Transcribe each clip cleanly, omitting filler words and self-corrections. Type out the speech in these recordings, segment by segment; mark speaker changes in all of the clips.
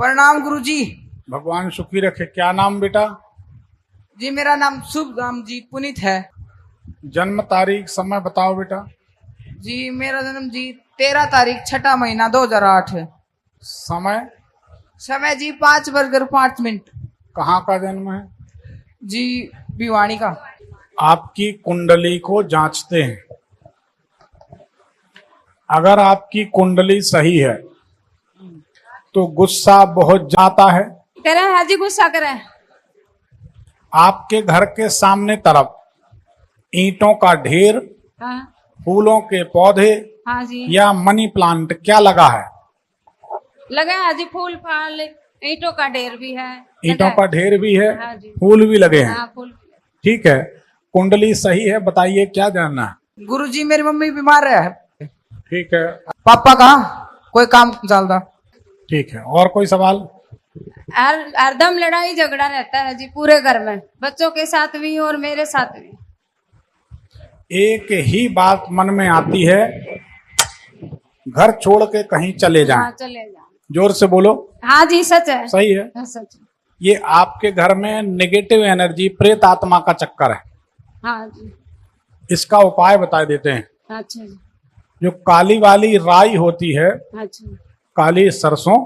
Speaker 1: प्रणाम गुरुजी।
Speaker 2: भगवान सुखी रखे। क्या नाम बेटा?
Speaker 1: जी मेरा नाम शुभगाम जी पुनीत है।
Speaker 2: जन्म तारीख समय बताओ बेटा।
Speaker 1: जी मेरा जन्म जी 13 तारीख 6 महीना 2008 है।
Speaker 2: समय?
Speaker 1: समय जी 5:05।
Speaker 2: कहाँ का जन्म है?
Speaker 1: जी भिवानी का।
Speaker 2: आपकी कुंडली को जांचते हैं। अगर आपकी कुंडली सही है तो गुस्सा बहुत जाता है।
Speaker 3: करे हाजी गुस्सा करे।
Speaker 2: आपके घर के सामने तरफ ईंटों का ढेर,
Speaker 3: हाँ
Speaker 2: फूलों के पौधे
Speaker 3: हाँ जी
Speaker 2: या मनी प्लांट क्या लगा है?
Speaker 3: लगा है हाजी, फूल फाल ईंटों का ढेर भी है।
Speaker 2: ईंटों का ढेर भी है,
Speaker 3: हाँ जी।
Speaker 2: फूल भी लगे हैं।
Speaker 3: हाँ फूल।
Speaker 2: ठीक है, कुंडली सही है। बताइए क्या जानना है?
Speaker 1: गुरुजी मेरी मम्मी बीमार है।
Speaker 2: ठीक है,
Speaker 1: पापा कहाँ कोई काम चलता।
Speaker 2: ठीक है। और कोई सवाल?
Speaker 3: हरदम लड़ाई झगड़ा रहता है जी पूरे घर में, बच्चों के साथ भी और मेरे साथ भी।
Speaker 2: एक ही बात मन में आती है, घर छोड़ के कहीं चले जाएं।
Speaker 3: हाँ चले जाओ।
Speaker 2: जोर से बोलो।
Speaker 3: हाँ जी सच है।
Speaker 2: सही है।
Speaker 3: हाँ, सच है।
Speaker 2: ये आपके घर में नेगेटिव एनर्जी, प्रेत आत्मा का चक्कर है।
Speaker 3: हाँ जी।
Speaker 2: इसका उपाय बता देते हैं।
Speaker 3: अच्छा जी।
Speaker 2: जो काली वाली राई होती है,
Speaker 3: अच्छा
Speaker 2: काली सरसों,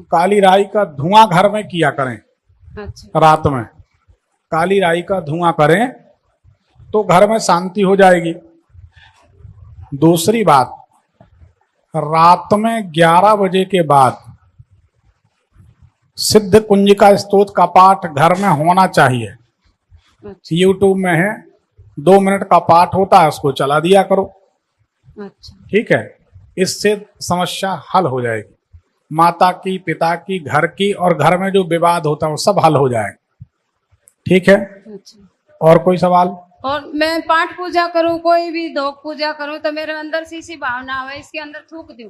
Speaker 2: काली राई का धुआं घर में किया करें।
Speaker 3: अच्छा।
Speaker 2: रात में काली राई का धुआं करें तो घर में शांति हो जाएगी। दूसरी बात, रात में 11 बजे के बाद सिद्ध कुंजिका स्तोत्र का पाठ घर में होना चाहिए।
Speaker 3: अच्छा।
Speaker 2: यूट्यूब में है, 2 मिनट का पाठ होता है, उसको चला दिया करो।
Speaker 3: अच्छा।
Speaker 2: ठीक है, इससे समस्या हल हो जाएगी। माता की, पिता की, घर की, और घर में जो विवाद होता है वो सब हल हो जाएगा। ठीक है।
Speaker 3: अच्छा।
Speaker 2: और कोई सवाल?
Speaker 3: और मैं पाठ पूजा करूं, कोई भी धोक पूजा करूं, तो मेरे अंदर सी भावना आवे, इसके अंदर थूक दूं।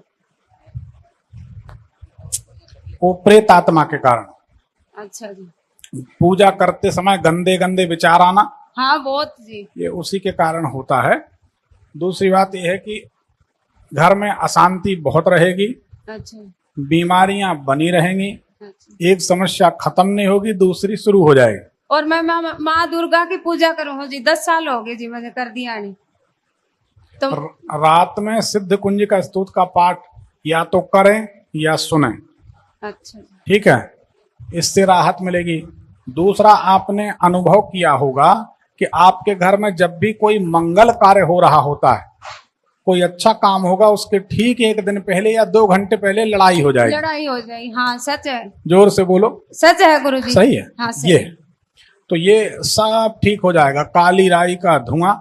Speaker 2: वो प्रेत आत्मा के कारण।
Speaker 3: अच्छा जी।
Speaker 2: पूजा करते समय गंदे गंदे विचार आना,
Speaker 3: हाँ बहुत जी।
Speaker 2: ये उसी के कारण होता है। दूसरी बात यह है कि घर में अशांति बहुत रहेगी,
Speaker 3: अच्छा।
Speaker 2: बीमारियां बनी रहेंगी।
Speaker 3: अच्छा।
Speaker 2: एक समस्या खत्म नहीं होगी, दूसरी शुरू हो जाएगी।
Speaker 3: और मैं माँ दुर्गा की पूजा करूँ जी, 10 साल हो गए जी मुझे कर दिया नहीं। तो
Speaker 2: रात में सिद्ध कुंजिका स्तोत्र का पाठ या तो करें या सुनें।
Speaker 3: अच्छा।
Speaker 2: ठीक है, इससे राहत मिलेगी। दूसरा, आपने अनुभव किया होगा कि आपके घर में जब भी कोई मंगल कार्य हो रहा होता है, कोई अच्छा काम होगा, उसके ठीक 1 दिन पहले या 2 घंटे पहले लड़ाई हो जाएगी।
Speaker 3: लड़ाई हो जाएगी। हाँ सच है।
Speaker 2: जोर से बोलो।
Speaker 3: सच है गुरुजी।
Speaker 2: सही है।
Speaker 3: हाँ सही।
Speaker 2: ये तो ये सब ठीक हो जाएगा। काली राई का धुआं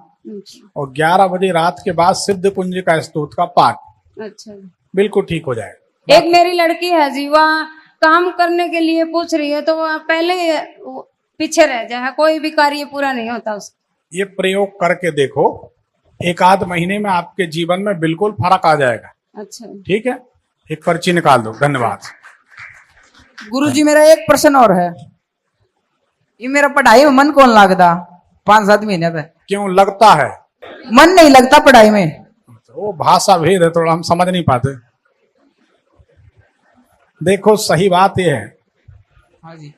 Speaker 2: और 11 बजे रात के बाद सिद्ध कुंजिका स्तोत्र का पाठ,
Speaker 3: अच्छा।
Speaker 2: बिल्कुल ठीक हो जाएगा।
Speaker 3: एक मेरी लड़की है जी, वह काम करने के लिए पूछ रही है, तो वह पहले पीछे रह जाए, कोई भी कार्य पूरा नहीं होता उसका।
Speaker 2: ये प्रयोग करके देखो, 1 आध महीने में आपके जीवन में बिल्कुल फर्क आ जाएगा।
Speaker 3: अच्छा।
Speaker 2: ठीक है, एक पर्ची निकाल दो। धन्यवाद।
Speaker 1: गुरुजी मेरा एक प्रश्न और है। ये मेरा पढ़ाई में मन कौन लगता 5-7 महीने पे?
Speaker 2: क्यों लगता है?
Speaker 1: मन नहीं लगता पढ़ाई में।
Speaker 2: वो भाषा भेद है, थोड़ा हम समझ नहीं पाते। देखो सही बात यह है,
Speaker 1: हाँ जी।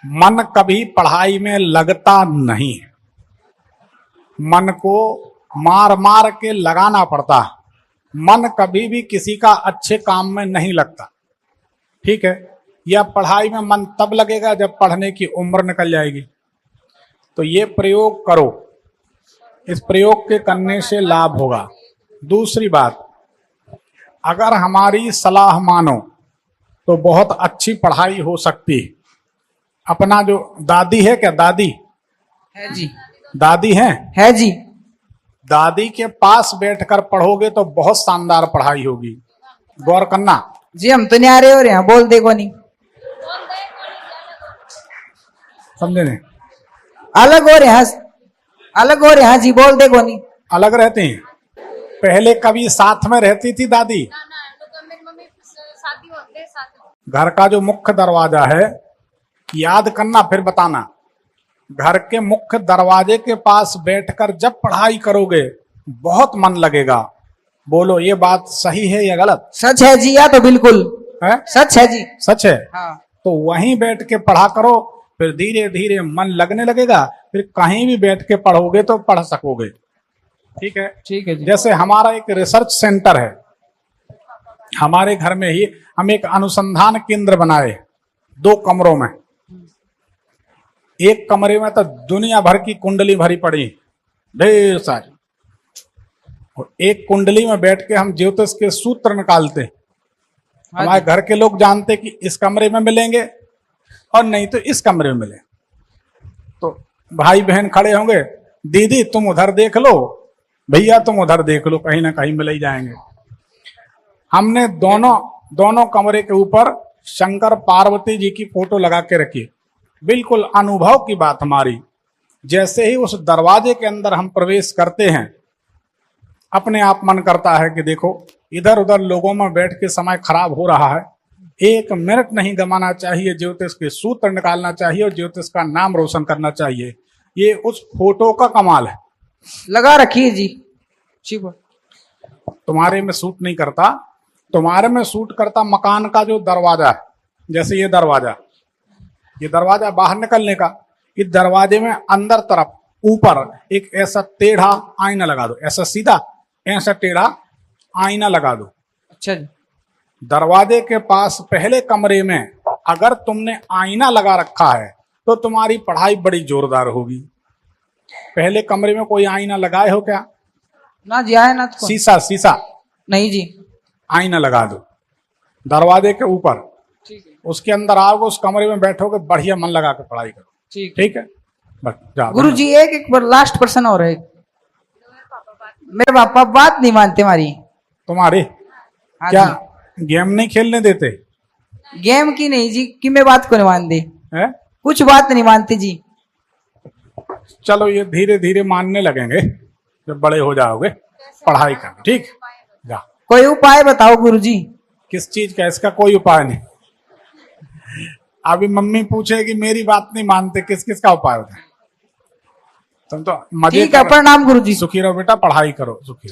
Speaker 2: मन कभी पढ़ाई में लगता नहीं। मन को मार मार के लगाना पड़ता है। मन कभी भी किसी का अच्छे काम में नहीं लगता। ठीक है, या पढ़ाई में मन तब लगेगा जब पढ़ने की उम्र निकल जाएगी। तो ये प्रयोग करो, इस प्रयोग के करने से लाभ होगा। दूसरी बात, अगर हमारी सलाह मानो तो बहुत अच्छी पढ़ाई हो सकती है। अपना जो दादी है, क्या दादी
Speaker 1: है जी?
Speaker 2: दादी है
Speaker 1: जी।
Speaker 2: दादी के पास बैठकर पढ़ोगे तो बहुत शानदार पढ़ाई होगी। गौर करना।
Speaker 1: जी हम तो नहीं आ रहे हो रहे हैं, बोल दे को नहीं।
Speaker 2: समझे नहीं?
Speaker 1: अलग हो रहे हैं, अलग हो रहे हैं जी, बोल दे को नहीं।
Speaker 2: अलग रहते हैं। पहले कभी साथ में रहती थी दादी? घर का जो मुख्य दरवाजा है, याद करना फिर बताना। घर के मुख्य दरवाजे के पास बैठकर जब पढ़ाई करोगे बहुत मन लगेगा। बोलो ये बात सही है या गलत?
Speaker 1: सच है जी, या तो बिल्कुल
Speaker 2: है?
Speaker 1: सच है जी।
Speaker 2: सच है।
Speaker 1: हाँ
Speaker 2: तो वहीं बैठ के पढ़ा करो, फिर धीरे धीरे मन लगने लगेगा, फिर कहीं भी बैठ के पढ़ोगे तो पढ़ सकोगे। ठीक है।
Speaker 1: ठीक है जी।
Speaker 2: जैसे हमारा एक रिसर्च सेंटर है, हमारे घर में ही हम एक अनुसंधान केंद्र बनाए 2 कमरों में। एक कमरे में तो दुनिया भर की कुंडली भरी पड़ी, ढेर सारी, और एक कुंडली में बैठ के हम ज्योतिष के सूत्र निकालते।
Speaker 1: हाँ
Speaker 2: हमारे
Speaker 1: जी।
Speaker 2: घर के लोग जानते कि इस कमरे में मिलेंगे और नहीं तो इस कमरे में मिले। तो भाई बहन खड़े होंगे, दीदी तुम उधर देख लो, भैया तुम उधर देख लो, कहीं ना कहीं मिल ही जाएंगे। हमने दोनों कमरे के ऊपर शंकर पार्वती जी की फोटो लगा के रखी। बिल्कुल अनुभव की बात हमारी, जैसे ही उस दरवाजे के अंदर हम प्रवेश करते हैं, अपने आप मन करता है कि देखो इधर उधर लोगों में बैठ के समय खराब हो रहा है, 1 मिनट नहीं गंवाना चाहिए, ज्योतिष के सूत्र निकालना चाहिए और ज्योतिष का नाम रोशन करना चाहिए। ये उस फोटो का कमाल है।
Speaker 1: लगा रखिए जी। ठीक है।
Speaker 2: तुम्हारे में सूट नहीं करता, तुम्हारे में सूट करता मकान का जो दरवाजा है, जैसे ये दरवाजा बाहर निकलने का, इस दरवाजे में अंदर तरफ ऊपर एक ऐसा टेढ़ा आईना लगा दो, ऐसा सीधा, ऐसा टेढ़ा आईना लगा दो।
Speaker 1: अच्छा जी।
Speaker 2: दरवाजे के पास पहले कमरे में अगर तुमने आईना लगा रखा है तो तुम्हारी पढ़ाई बड़ी जोरदार होगी। पहले कमरे में कोई आईना लगाए हो क्या?
Speaker 1: ना जी, आए ना तो
Speaker 2: शीशा
Speaker 1: नहीं जी।
Speaker 2: आईना लगा दो दरवाजे के ऊपर,
Speaker 1: ठीक है।
Speaker 2: उसके अंदर आओगे, उस कमरे में बैठोगे, बढ़िया मन लगा के पढ़ाई करो। ठीक है, बस जाओ।
Speaker 1: गुरु जी एक लास्ट प्रश्न और है। मेरे पापा बात नहीं मानते हमारी।
Speaker 2: तुम्हारे
Speaker 1: हाँ
Speaker 2: क्या
Speaker 1: जी।
Speaker 2: गेम नहीं खेलने देते
Speaker 1: गेम की नहीं जी, कि मैं बात को नहीं मानते,
Speaker 2: है?
Speaker 1: कुछ बात नहीं मानते जी।
Speaker 2: चलो ये धीरे धीरे मानने लगेंगे जब बड़े हो जाओगे, पढ़ाई करना। ठीक, जा।
Speaker 1: कोई उपाय बताओ गुरु जी।
Speaker 2: किस चीज का? इसका कोई उपाय नहीं। अभी मम्मी पूछेगी मेरी बात नहीं मानते, किस किस का उपाय होता है? तुम तो मजे
Speaker 1: ठीक है,
Speaker 2: कर,
Speaker 1: प्रणाम गुरु जी।
Speaker 2: सुखी रहो बेटा, पढ़ाई करो, सुखी रहो।